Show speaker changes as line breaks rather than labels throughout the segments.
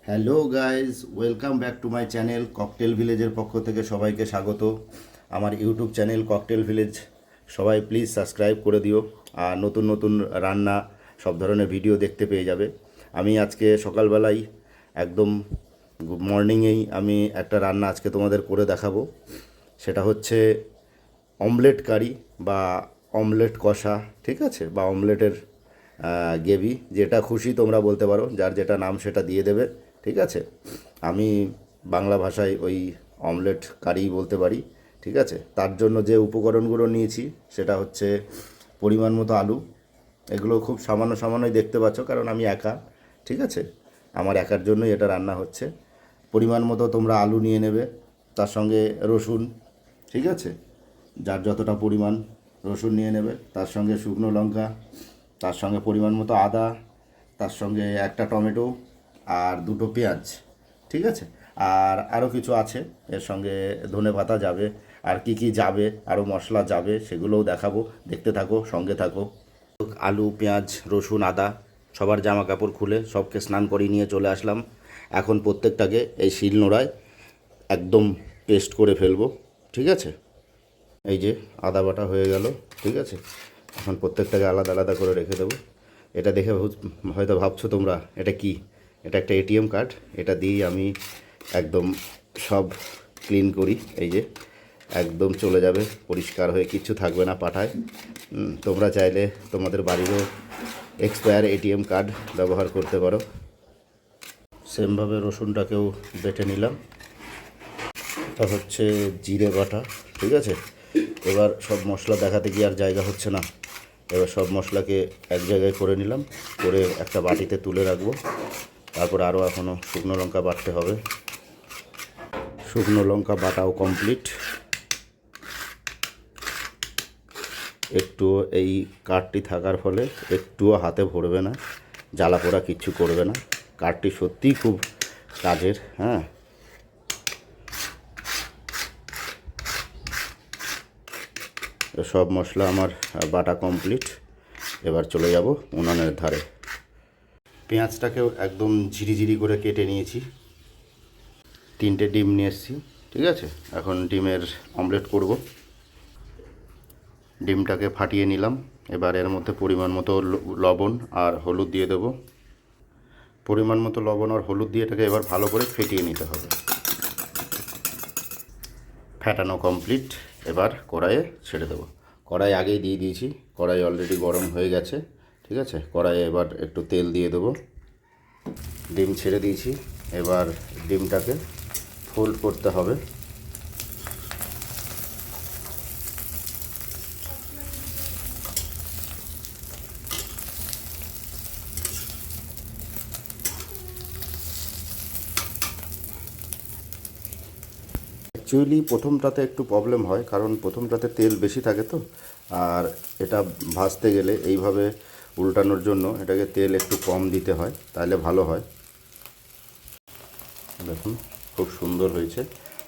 Hello guys, welcome back to my channel. Cocktail ভিলেজের পক্ষ থেকে সবাইকে স্বাগত। আমার ইউটিউব চ্যানেল ককটেল ভিলেজ সবাই প্লিজ সাবস্ক্রাইব করে দিও। আর নতুন নতুন রান্না সব ধরনের ভিডিও দেখতে পেয়ে যাবে। আমি আজকে সকালবেলায় একদম মর্নিংয়েই আমি একটা রান্না আজকে তোমাদের করে দেখাবো। সেটা হচ্ছে অমলেট কারি বা অমলেট কষা, ঠিক আছে, বা অমলেটের গ্রেভি, যেটা খুশি তোমরা বলতে পারো, যার যেটা নাম সেটা দিয়ে দেবে, ঠিক আছে। আমি বাংলা ভাষায় ওই অমলেট কারি বলতে পারি, ঠিক আছে। তার জন্য যে উপকরণগুলো নিয়েছি সেটা হচ্ছে পরিমাণ মতো আলু। এগুলো খুব সামান্য সামান্যই দেখতে পাচ্ছ, কারণ আমি একা, ঠিক আছে। আমার একার জন্যই এটা রান্না হচ্ছে। পরিমাণ মতো তোমরা আলু নিয়ে নেবে, তার সঙ্গে রসুন, ঠিক আছে, যার যতটা পরিমাণ রসুন নিয়ে নেবে, তার সঙ্গে শুকনো লঙ্কা, তার সঙ্গে পরিমাণ মতো আদা, তার সঙ্গে একটা টমেটো আর দুটো পেঁয়াজ, ঠিক আছে। আর আরও কিছু আছে এর সঙ্গে, ধনে পাতা যাবে, আর কি কি যাবে, আরও মশলা যাবে, সেগুলোও দেখাবো। দেখতে থাকো, সঙ্গে থাকো। আলু, পেঁয়াজ, রসুন, আদা সবার জামা কাপড় খুলে সবকে স্নান করিয়ে নিয়ে চলে আসলাম। এখন প্রত্যেকটাকে এই শিলনোড়ায় একদম পেস্ট করে ফেলবো, ঠিক আছে। এই যে আদা বাটা হয়ে গেল, ঠিক আছে। এখন প্রত্যেকটাকে আলাদা আলাদা করে রেখে দেবো। এটা দেখে হয়তো ভাবছো তোমরা এটা কি, এটা একটা এটিএম কার্ড। এটা দিয়েই আমি একদম সব ক্লিন করি। এই যে একদম চলে যাবে পরিষ্কার হয়ে, কিচ্ছু থাকবে না পাঠায়। তোমরা চাইলে তোমাদের বাড়িরও এক্সপায়ার এটিএম কার্ড ব্যবহার করতে পারো। সেমভাবে রসুনটাকেও বেটে নিলাম। এটা হচ্ছে জিরে বাটা, ঠিক আছে। এবার সব মশলা দেখাতে গিয়ে আর জায়গা হচ্ছে না। এবার সব মশলাকে এক জায়গায় করে নিলাম, করে একটা বাটিতে তুলে রাখবো। তারপর আরও এখনও শুকনো লঙ্কা বাটতে হবে। শুকনো লঙ্কা বাটাও কমপ্লিট। একটুও এই কাঠটি থাকার ফলে একটুও হাতে ভরবে না, জ্বালা পোড়া কিচ্ছু করবে না। কাঠটি সত্যিই খুব কাজের, হ্যাঁ। সব মশলা আমার বাটা কমপ্লিট। এবার চলে যাব উনানের ধারে। পেঁয়াজটাকেও একদম ঝিরিঝিরি করে কেটে নিয়েছি। 3টে ডিম নিয়ে এসেছি, ঠিক আছে। এখন ডিমের অমলেট করব। ডিমটাকে ফাটিয়ে নিলাম। এবার এর মধ্যে পরিমাণ মতো লবণ আর হলুদ দিয়ে দেব। পরিমাণ মতো লবণ আর হলুদ দিয়ে এটাকে এবার ভালো করে ফেটিয়ে নিতে হবে। ফেটানো কমপ্লিট। এবার কড়াইয়ে ছেড়ে দেবো। কড়াই আগেই দিয়ে দিয়েছি, কড়াই অলরেডি গরম হয়ে গেছে, ঠিক আছে। কড়াইয়ে এবার একটু তেল দিয়ে দেবো। ডিম ছেড়ে দিয়েছি। এবার ডিমটাকে ফোল্ড করতে হবে। অ্যাকচুয়ালি প্রথমটাতে একটু প্রবলেম হয়, কারণ প্রথমটাতে তেল বেশি থাকে তো। আর এটা ভাজতে গেলে এইভাবে উল্টানোর জন্য এটাকে তেল একটু কম দিতে হয়, তাহলে ভালো হয়। দেখুন খুব সুন্দর হয়েছে,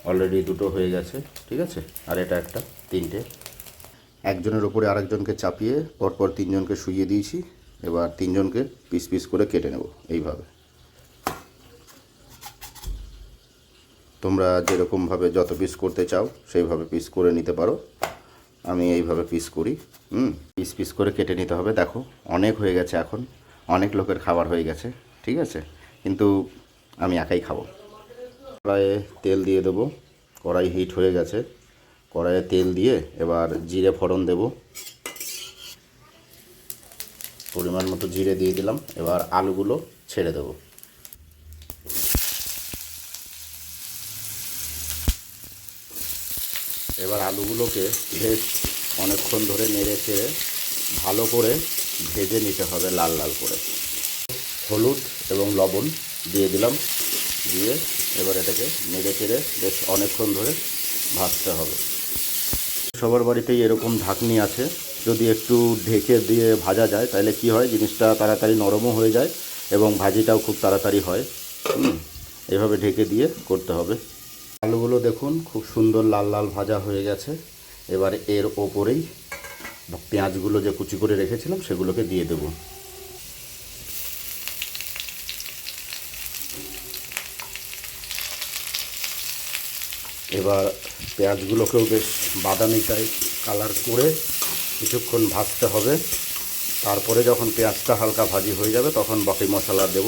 অলরেডি দুটো হয়ে গেছে, ঠিক আছে। আর এটা একটা, 3টে। একজনের ওপরে আরেকজনকে চাপিয়ে পরপর 3জনকে শুইয়ে দিয়েছি। এবার 3জনকে পিস পিস করে কেটে নেব এইভাবে। তোমরা যেরকমভাবে যত পিস করতে চাও সেইভাবে পিস করে নিতে পারো। আমি এইভাবে পিস করি। পিস পিস করে কেটে নিতে হবে। দেখো অনেক হয়ে গেছে, এখন অনেক লোকের খাবার হয়ে গেছে, ঠিক আছে। কিন্তু আমি একাই খাবো। কড়াইয়ে তেল দিয়ে দেবো। কড়াই হিট হয়ে গেছে। কড়াইয়ে তেল দিয়ে এবার জিরে ফোড়ন দেব। পরিমাণ মতো জিরে দিয়ে দিলাম। এবার আলুগুলো ছেড়ে দেবো। এবার আলুগুলোকে বেশ অনেকক্ষণ ধরে নেড়ে চেড়ে ভালো করে ভেজে নিতে হবে, লাল লাল করে। হলুদ এবং লবণ দিয়ে দিলাম। দিয়ে এবার এটাকে নেড়ে চেড়ে বেশ অনেকক্ষণ ধরে ভাজতে হবে। সবার বাড়িতেই এরকম ঢাকনি আছে। যদি একটু ঢেকে দিয়ে ভাজা যায় তাহলে কি হয়, জিনিসটা তাড়াতাড়ি নরমও হয়ে যায় এবং ভাজিটাও খুব তাড়াতাড়ি হয়। এভাবে ঢেকে দিয়ে করতে হবে। আলুগুলো দেখুন খুব সুন্দর লাল লাল ভাজা হয়ে গেছে। এবার এর ওপরেই পেঁয়াজগুলো যে কুচি করে রেখেছিলাম সেগুলোকে দিয়ে দেব। এবার পেঁয়াজগুলোকেও বেশ বাদামি টাইপ কালার করে কিছুক্ষণ ভাজতে হবে। তারপরে যখন পেঁয়াজটা হালকা ভাজি হয়ে যাবে তখন বাকি মশলা দেব।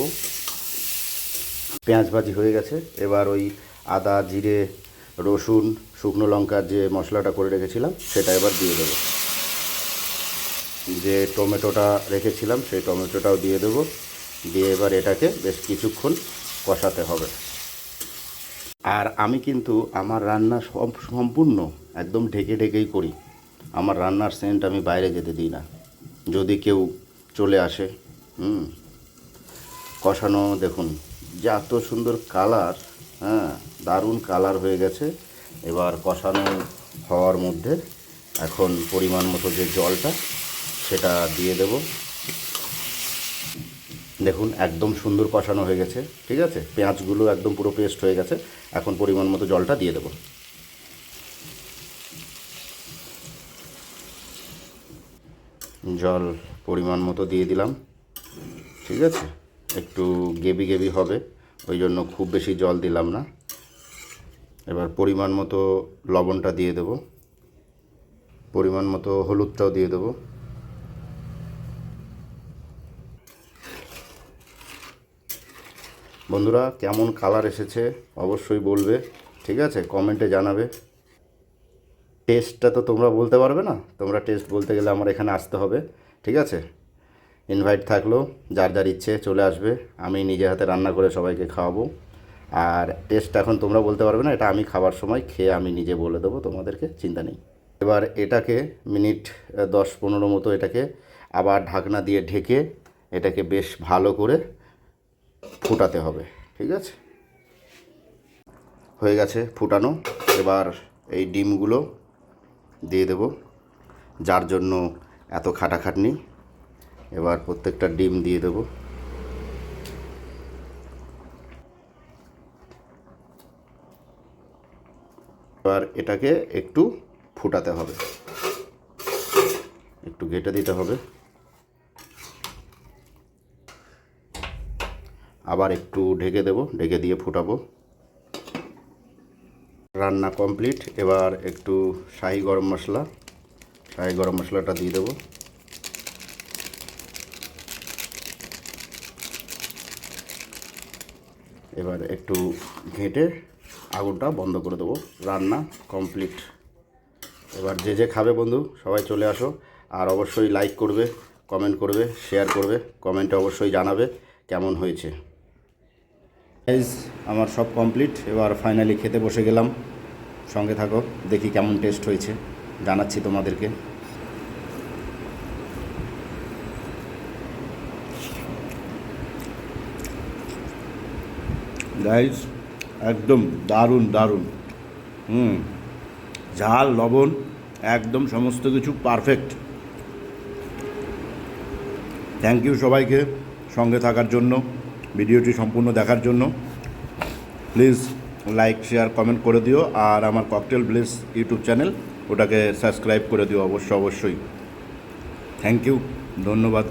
পেঁয়াজ ভাজি হয়ে গেছে, এবার ওই আদা, জিরে, রসুন, শুকনো লঙ্কার যে মশলাটা করে রেখেছিলাম সেটা এবার দিয়ে দেবো। যে টমেটোটা রেখেছিলাম সেই টমেটোটাও দিয়ে দেবো। দিয়ে এবার এটাকে বেশ কিছুক্ষণ কষাতে হবে। আর আমি কিন্তু আমার রান্না সম্পূর্ণ একদম ঢেকে ঢেকেই করি। আমার রান্নার সেন্ট আমি বাইরে যেতে দিই না। যদি কেউ চলে আসে কষানো দেখুন যে এত সুন্দর কালার, হ্যাঁ দারুণ কালার হয়ে গেছে। এবার কষানো হওয়ার মধ্যে এখন পরিমাণ মতো যে জলটা সেটা দিয়ে দেব। দেখুন একদম সুন্দর কষানো হয়ে গেছে, ঠিক আছে, পেঁয়াজগুলো একদম পুরো পেস্ট হয়ে গেছে। এখন পরিমাণ মতো জলটা দিয়ে দেব। জল পরিমাণ মতো দিয়ে দিলাম, ঠিক আছে। একটু গেবি গেবি হবে, ওই জন্য খুব বেশি জল দিলাম না। এবার পরিমাণ মতো লবণটা দিয়ে দেব, পরিমাণ মতো হলুদটাও দিয়ে দেব। বন্ধুরা কেমন কালার এসেছে অবশ্যই বলবে, ঠিক আছে, কমেন্টে জানাবে। টেস্টটা তো তোমরা বলতে পারবে না, তোমরা টেস্ট বলতে গেলে আমার এখানে আসতে হবে, ঠিক আছে। ইনভাইট থাকলো, যার যার ইচ্ছে চলে আসবে, আমি নিজে হাতে রান্না করে সবাইকে খাওয়াবো। আর টেস্ট এখন তোমরা বলতে পারবে না, এটা আমি খাবার সময় খেয়ে আমি নিজে বলে দেবো তোমাদেরকে, চিন্তা নেই। এবার এটাকে মিনিট 10-15 মতো এটাকে আবার ঢাকনা দিয়ে ঢেকে এটাকে বেশ ভালো করে ফুটাতে হবে, ঠিক আছে। হয়ে গেছে ফুটানো। এবার এই ডিমগুলো দিয়ে দেব, যার জন্য এত খাটাখাটনি। এবার প্রত্যেকটা ডিম দিয়ে দেব। এবার এটাকে একটু ফুটাতে হবে, একটু ঘেটে দিতে হবে, আবার একটু ঢেকে দেব, ঢেকে দিয়ে ফুটাবো। রান্না কমপ্লিট। এবার একটু শাহি গরম মশলাটা দিয়ে দেব। এবার একটু ঘেঁটে আগুনটা বন্ধ করে দেবো। রান্না কমপ্লিট। এবার যে যে খাবে বন্ধু সবাই চলে আসো, আর অবশ্যই লাইক করবে, কমেন্ট করবে, শেয়ার করবে, কমেন্টে অবশ্যই জানাবে কেমন হয়েছে। গাইস আমার সব কমপ্লিট, এবার ফাইনালি খেতে বসে গেলাম। সঙ্গে থাকো, দেখি কেমন টেস্ট হয়েছে, জানাচ্ছি তোমাদেরকে। গাইস একদম দারুণ দারুণ, ঝাল লবণ একদম সমস্ত কিছু পারফেক্ট। থ্যাংক ইউ সবাইকে সঙ্গে থাকার জন্য, ভিডিওটি সম্পূর্ণ দেখার জন্য। প্লিজ লাইক শেয়ার কমেন্ট করে দিও, আর আমার ককটেল ভিলেজ ইউটিউব চ্যানেল ওটাকে সাবস্ক্রাইব করে দিও অবশ্যই। থ্যাংক ইউ, ধন্যবাদ।